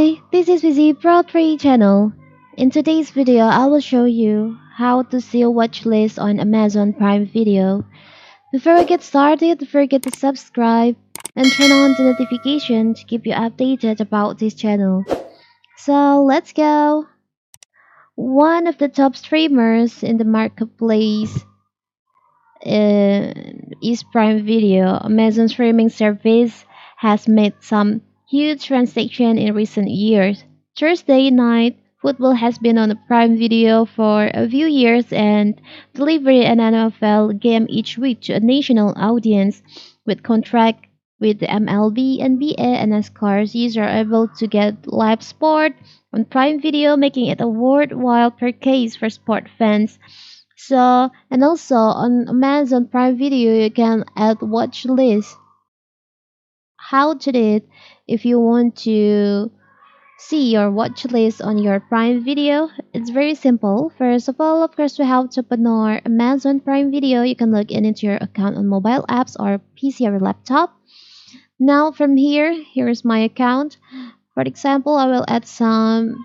Hi, this is Busy Pro 3 channel. In today's video, I will show you how to see a watch list on Amazon Prime Video. Before we get started, don't forget to subscribe and turn on the notification to keep you updated about this channel. So let's go! One of the top streamers in the marketplace is Prime Video. Amazon streaming service has made some huge transaction in recent years. Thursday night football has been on Prime Video for a few years and delivering an NFL game each week to a national audience. With contract with the MLB, NBA, and NASCAR, users are able to get live sport on Prime Video, making it a worthwhile purchase for sport fans. So, and also on Amazon Prime Video, you can add watch list. How to do it? If you want to see your watch list on your Prime Video, it's very simple. First of all, of course, we have to open our Amazon Prime Video. You can log in into your account on mobile apps or PC or laptop. Now from here, here's my account. For example, I will add some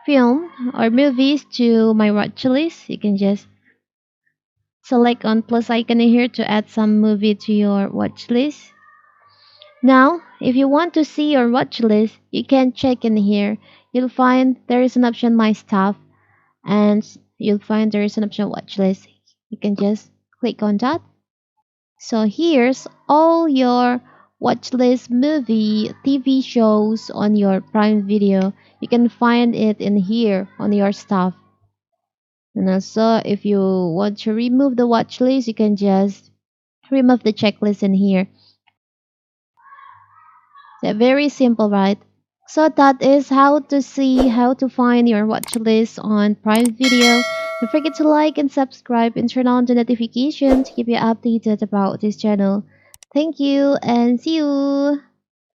film or movies to my watch list. You can just select on plus icon here to add some movie to your watch list. Now, if you want to see your watch list, you can check in here. You'll find there is an option My Stuff, and you'll find there is an option Watch List. You can just click on that. So here's all your watch list movie, TV shows on your Prime Video. You can find it in here on your stuff. And also, if you want to remove the watch list, you can just remove the checklist in here. So very simple, right? So that is how to find your watch list on Prime Video. Don't forget to like and subscribe and turn on the notification to keep you updated about this channel. Thank you and see you!